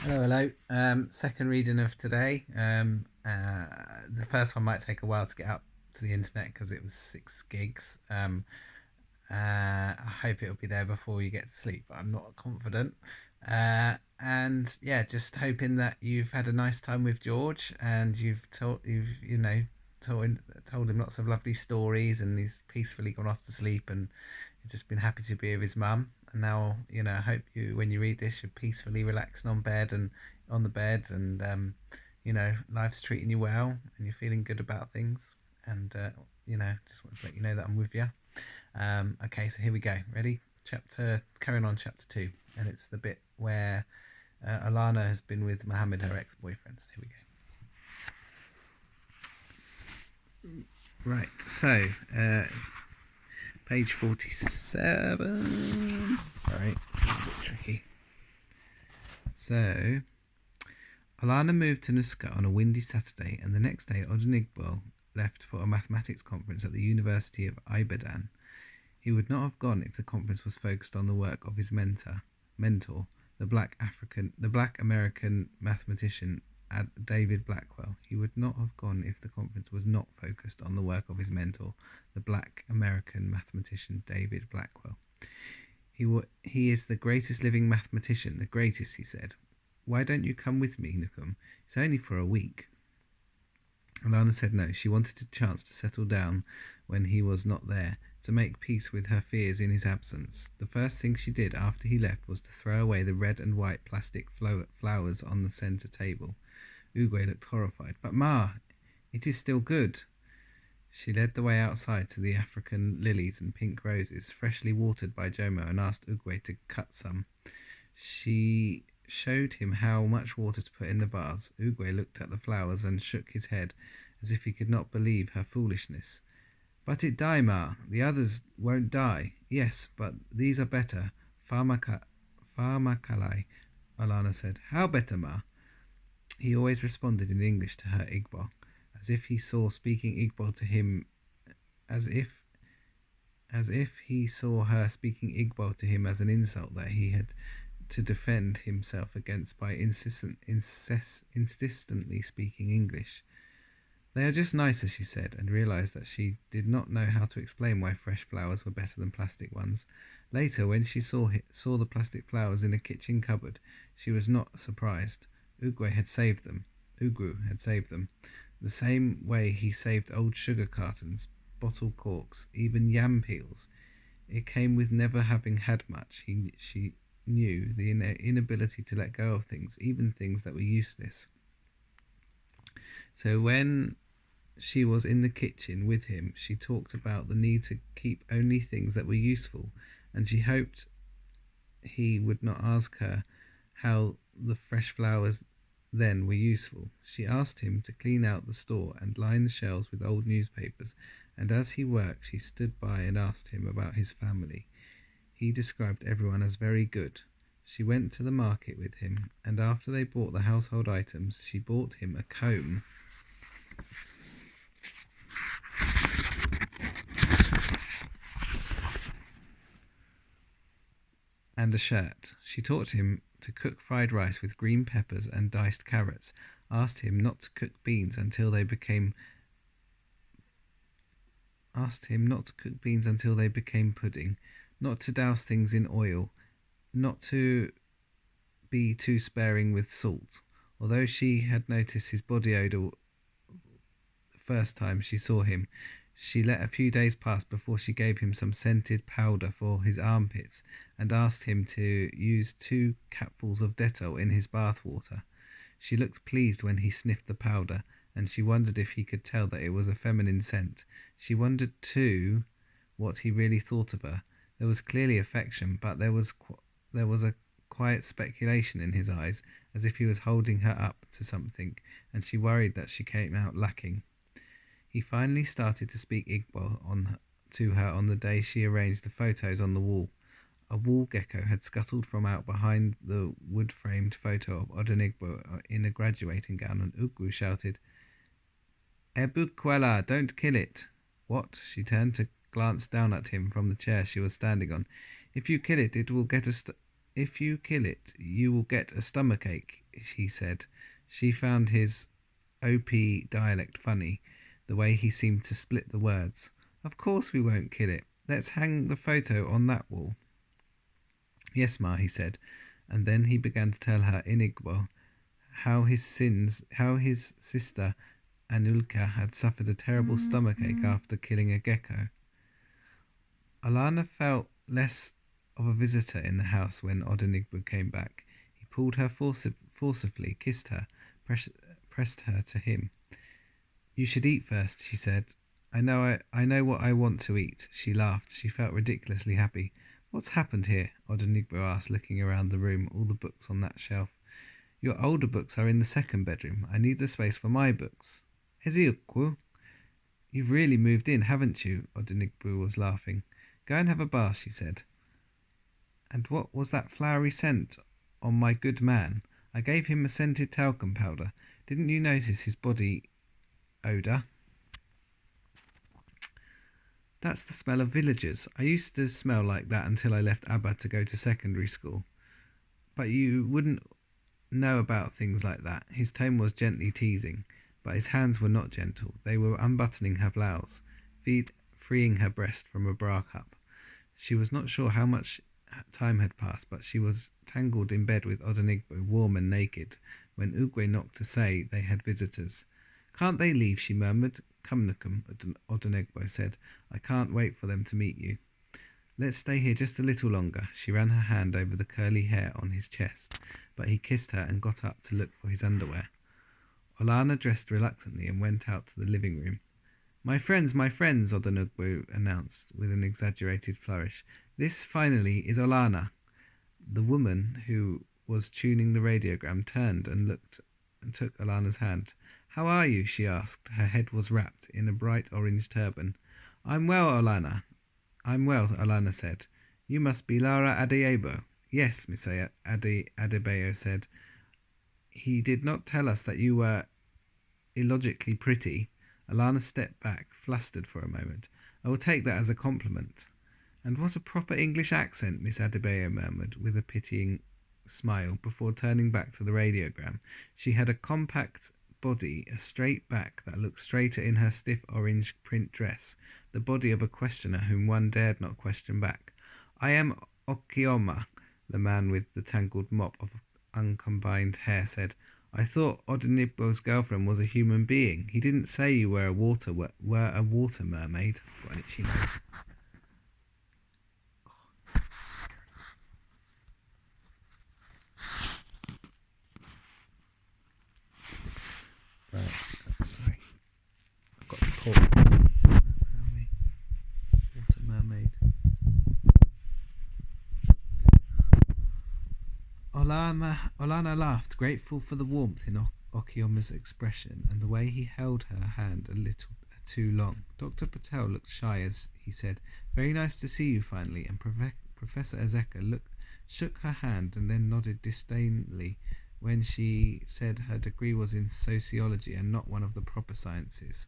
Hello, hello. Second reading of today. The first one might take a while to get up to the internet because it was 6 gigs. I hope it'll be there before you get to sleep, but I'm not confident. And yeah, just hoping that you've had a nice time with George and told told him lots of lovely stories, and he's peacefully gone off to sleep, and he's just been happy to be with his mum. And now, I hope you, when you read this, you're peacefully relaxing on the bed, and life's treating you well, and you're feeling good about things. And just want to let you know that I'm with you. Okay, so here we go. Ready? Carrying on, chapter 2, and it's the bit where Alana has been with Mohammed, her ex-boyfriend. So here we go. Right, so page 47. Sorry, it's a bit tricky. So, Alana moved to Nusca on a windy Saturday, and the next day Odenigbo left for a mathematics conference at the University of Ibadan. He would not have gone if the conference was focused on the work of his mentor, the black American mathematician David Blackwell. He would not have gone if the conference was not focused on the work of his mentor, the black American mathematician David Blackwell. He is the greatest living mathematician, the greatest, he said. Why don't you come with me, Nukum? It's only for a week. Alana said no. She wanted a chance to settle down when he was not there, to make peace with her fears in his absence. The first thing she did after he left was to throw away the red and white plastic flowers on the centre table. Uguay looked horrified. But Ma, it is still good. She led the way outside to the African lilies and pink roses, freshly watered by Jomo, and asked Uguay to cut some. She showed him how much water to put in the vase. Uguay looked at the flowers and shook his head, as if he could not believe her foolishness. But it die, Ma. The others won't die. Yes, but these are better. Pharmacalae, Alana said. How better, Ma? He always responded in English to her Igbo, as if he saw speaking Igbo to him, as if he saw her speaking Igbo to him as an insult that he had to defend himself against by insistently speaking English. They are just nicer, she said, and realised that she did not know how to explain why fresh flowers were better than plastic ones. Later, when she saw the plastic flowers in a kitchen cupboard, she was not surprised. Uguay had saved them. Ugwu had saved them, the same way he saved old sugar cartons, bottle corks, even yam peels. It came with never having had much. She knew the inability to let go of things, even things that were useless. So when she was in the kitchen with him, she talked about the need to keep only things that were useful, and she hoped he would not ask her how the fresh flowers then were useful. She asked him to clean out the store and line the shelves with old newspapers, and as he worked, she stood by and asked him about his family. He described everyone as very good. She went to the market with him, and after they bought the household items, she bought him a comb and a shirt. She taught him to cook fried rice with green peppers and diced carrots, asked him not to cook beans until they became pudding, not to douse things in oil, not to be too sparing with salt. Although she had noticed his body odour the first time she saw him, she let a few days pass before she gave him some scented powder for his armpits and asked him to use 2 capfuls of Dettol in his bath water. She looked pleased when he sniffed the powder, and she wondered if he could tell that it was a feminine scent. She wondered, too, what he really thought of her. There was clearly affection, but there was a quiet speculation in his eyes, as if he was holding her up to something, and she worried that she came out lacking. He finally started to speak Igbo to her on the day she arranged the photos on the wall. A wall gecko had scuttled from out behind the wood-framed photo of Odenigbo in a graduating gown, and Ugwu shouted, Ebukwala, don't kill it. What? She turned to glance down at him from the chair she was standing on. If you kill it, you will get a stomachache. she said. She found his OP dialect funny, the way he seemed to split the words. Of course we won't kill it. Let's hang the photo on that wall. Yes, Ma, he said, and then he began to tell her in Igbo how his sister Anulka had suffered a terrible stomachache after killing a gecko. Alana felt less of a visitor in the house when Odenigbo came back. He pulled her forcibly, kissed her, pressed her to him. You should eat first, she said. I know what I want to eat. She laughed. She felt ridiculously happy. What's happened here? Odenigbo asked, looking around the room, all the books on that shelf. Your older books are in the second bedroom. I need the space for my books. Ezeukwu, you've really moved in, haven't you? Odenigbo was laughing. Go and have a bath, she said. And what was that flowery scent on my good man? I gave him a scented talcum powder. Didn't you notice his body odour? That's the smell of villagers. I used to smell like that until I left Abba to go to secondary school. But you wouldn't know about things like that. His tone was gently teasing, but his hands were not gentle. They were unbuttoning her blouse, freeing her breast from a bra cup. She was not sure how much time had passed, but she was tangled in bed with Odenigbo, warm and naked, when Ugwe knocked to say they had visitors. Can't they leave? She murmured. Come, Nukum, Odenigbo said. I can't wait for them to meet you. Let's stay here just a little longer. She ran her hand over the curly hair on his chest, but he kissed her and got up to look for his underwear. Olana dressed reluctantly and went out to the living room. My friends, Odenigbo announced with an exaggerated flourish. This, finally, is Olana. The woman who was tuning the radiogram turned and looked and took Olana's hand. How are you? She asked. Her head was wrapped in a bright orange turban. I'm well, Olana. I'm well, Olana said. You must be Lara Adeyebo. Yes, Miss Adebayo said. He did not tell us that you were illogically pretty. Alana stepped back, flustered for a moment. I will take that as a compliment. And what a proper English accent, Miss Adebayo murmured, with a pitying smile, before turning back to the radiogram. She had a compact body, a straight back that looked straighter in her stiff orange print dress, the body of a questioner whom one dared not question back. I am Okioma, the man with the tangled mop of uncombined hair said. I thought Odenigbo's girlfriend was a human being. He didn't say you were a water mermaid. Got an itchy nose. Sorry. I've got the port. Water mermaid. Olana laughed, grateful for the warmth in Okioma's expression and the way he held her hand a little too long. Dr. Patel looked shy as he said, Very nice to see you finally, and Professor Ezeka shook her hand and then nodded disdainfully when she said her degree was in sociology and not one of the proper sciences.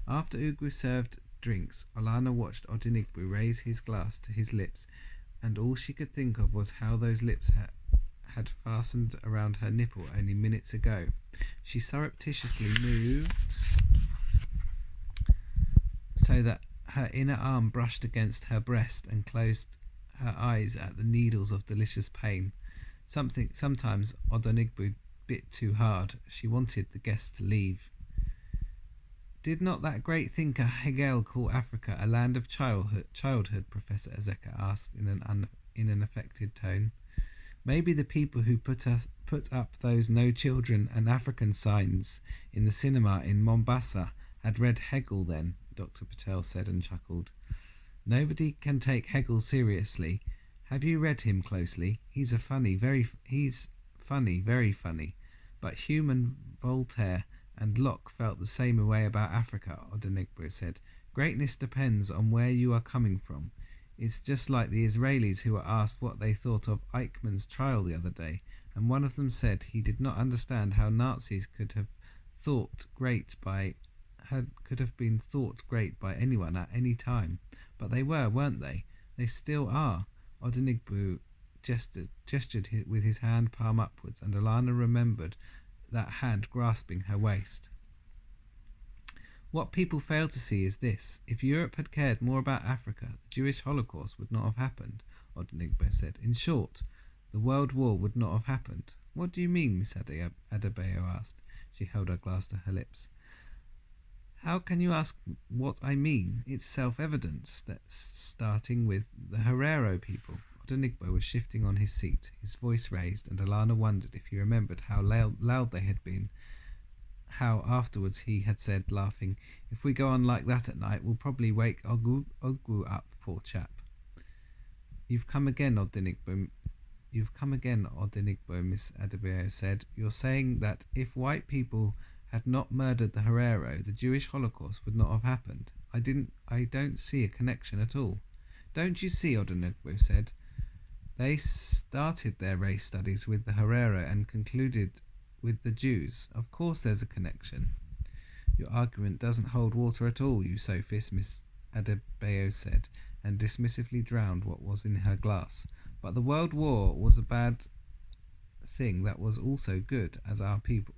After Ugwu served drinks, Olana watched Odenigbo raise his glass to his lips, and all she could think of was how those lips had fastened around her nipple only minutes ago. She surreptitiously moved so that her inner arm brushed against her breast and closed her eyes at the needles of delicious pain. Sometimes Odenigbo bit too hard. She wanted the guests to leave. Did not that great thinker Hegel call Africa a land of childhood? Professor Ezeka asked in an affected tone. Maybe the people who put up those no children and African signs in the cinema in Mombasa had read Hegel then, Dr. Patel said and chuckled. Nobody can take Hegel seriously. Have you read him closely? He's funny, very funny. But Hume and Voltaire and Locke felt the same way about Africa, Odenigbo said. Greatness depends on where you are coming from. It's just like the Israelis who were asked what they thought of Eichmann's trial the other day, and one of them said he did not understand how Nazis could have been thought great by anyone at any time. But they were, weren't they? They still are. Odenigbo gestured with his hand palm upwards, and Alana remembered that hand grasping her waist. What people fail to see is this. If Europe had cared more about Africa, the Jewish Holocaust would not have happened, Odenigbo said. In short, the World War would not have happened. What do you mean? Miss Adebayo asked. She held her glass to her lips. How can you ask what I mean? It's self-evident, starting with the Herero people. Odenigbo was shifting on his seat, his voice raised, and Alana wondered if he remembered how loud they had been. How afterwards he had said, laughing, "If we go on like that at night, we'll probably wake Ogwu up, poor chap." You've come again, Odenigbo, Miss Adebayo said. You're saying that if white people had not murdered the Herero, the Jewish Holocaust would not have happened. I don't see a connection at all. Don't you see, Odenigbo said. They started their race studies with the Herero and concluded with the Jews. Of course there's a connection. Your argument doesn't hold water at all, you sophist, Miss Adebayo said, and dismissively drowned what was in her glass. But the World War was a bad thing that was also good, as our people,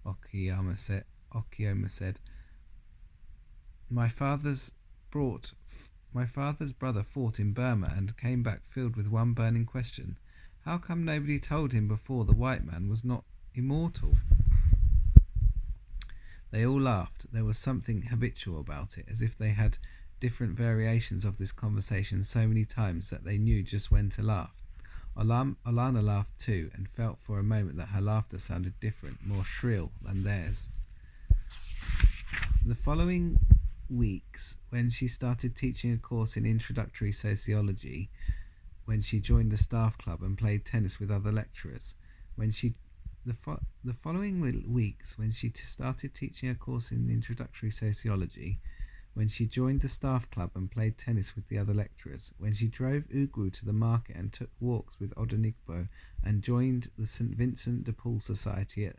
Okiyama said. My father's brother fought in Burma and came back filled with one burning question. How come nobody told him before the white man was not immortal? They all laughed. There was something habitual about it, as if they had different variations of this conversation so many times that they knew just when to laugh. Alana laughed too, and felt for a moment that her laughter sounded different, more shrill than theirs. The following weeks, when she started teaching a course in introductory sociology, when she joined the staff club and played tennis with other lecturers, the following weeks, when she started teaching a course in introductory sociology, when she joined the staff club and played tennis with the other lecturers, when she drove Ogwu to the market and took walks with Odenigbo and joined the St. Vincent de Paul Society at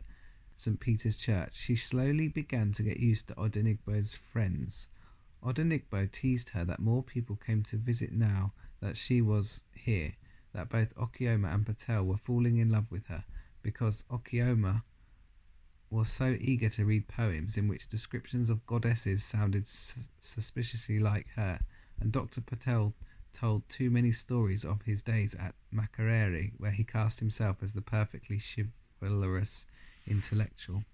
St. Peter's Church, she slowly began to get used to Odenigbo's friends. Odenigbo teased her that more people came to visit now that she was here, that both Okioma and Patel were falling in love with her, because Okioma was so eager to read poems in which descriptions of goddesses sounded suspiciously like her, and Dr. Patel told too many stories of his days at Makerere, where he cast himself as the perfectly chivalrous intellectual.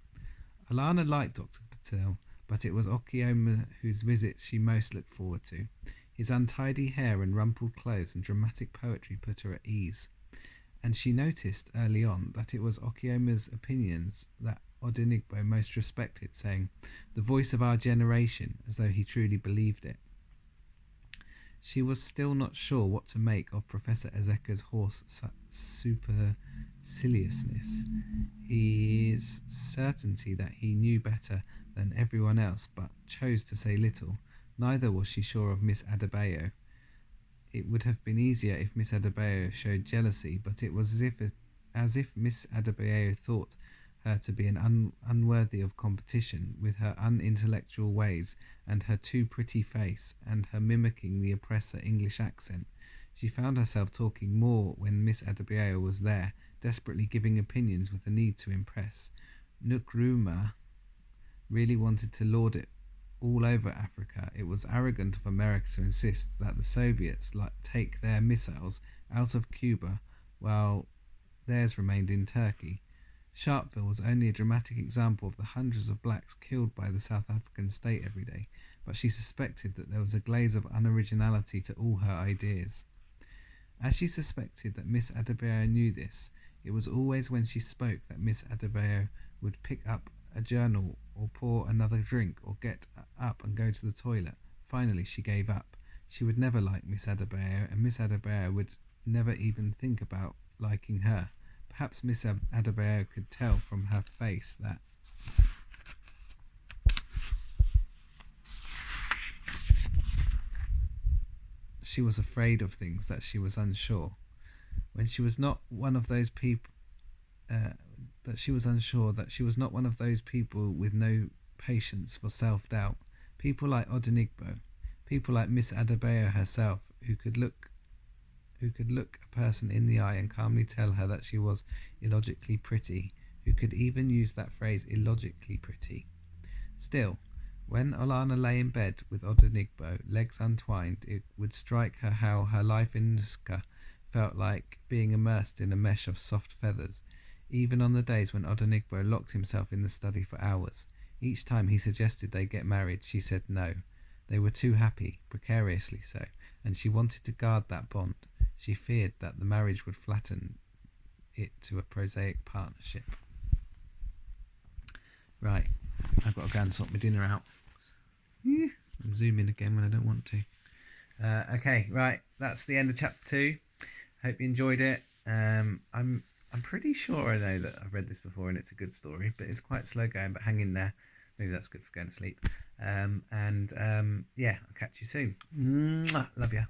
Alana liked Dr. Patel, but it was Okioma whose visits she most looked forward to. His untidy hair and rumpled clothes and dramatic poetry put her at ease, and she noticed early on that it was Okioma's opinions that Odenigbo most respected, saying, "The voice of our generation," as though he truly believed it. She was still not sure what to make of Professor Ezeka's hoarse superciliousness, his certainty that he knew better than everyone else, but chose to say little. Neither was she sure of Miss Adebayo. It would have been easier if Miss Adebayo showed jealousy, but it was as if Miss Adebayo thought her to be unworthy of competition, with her unintellectual ways and her too pretty face and her mimicking the oppressor English accent. She found herself talking more when Miss Adebayo was there, desperately giving opinions with a need to impress. Nkrumah really wanted to lord it all over Africa. It was arrogant of America to insist that the Soviets take their missiles out of Cuba while theirs remained in Turkey. Sharpeville was only a dramatic example of the hundreds of blacks killed by the South African state every day, but she suspected that there was a glaze of unoriginality to all her ideas. As she suspected that Miss Adebayo knew this, it was always when she spoke that Miss Adebayo would pick up a journal or pour another drink or get up and go to the toilet. Finally, she gave up. She would never like Miss Adebayo, and Miss Adebayo would never even think about liking her. Perhaps Miss Adebayo could tell from her face that she was afraid of things, that she was unsure. When she was not one of those people, that she was unsure, that she was not one of those people with no patience for self-doubt. People like Odenigbo, people like Miss Adebayo herself, who could look who could look a person in the eye and calmly tell her that she was illogically pretty, who could even use that phrase, illogically pretty. Still, when Olana lay in bed with Odenigbo, legs untwined, it would strike her how her life in Nscca felt like being immersed in a mesh of soft feathers, even on the days when Odenigbo locked himself in the study for hours. Each time he suggested they get married, she said no. They were too happy, precariously so, and she wanted to guard that bond. She feared that the marriage would flatten it to a prosaic partnership. Right, I've got to go and sort my dinner out. I'm zooming again when I don't want to. Okay, right, that's the end of chapter 2. Hope you enjoyed it. I'm pretty sure I know that I've read this before and it's a good story, but it's quite slow going, but hang in there. Maybe that's good for going to sleep. Yeah, I'll catch you soon. Mwah, love ya.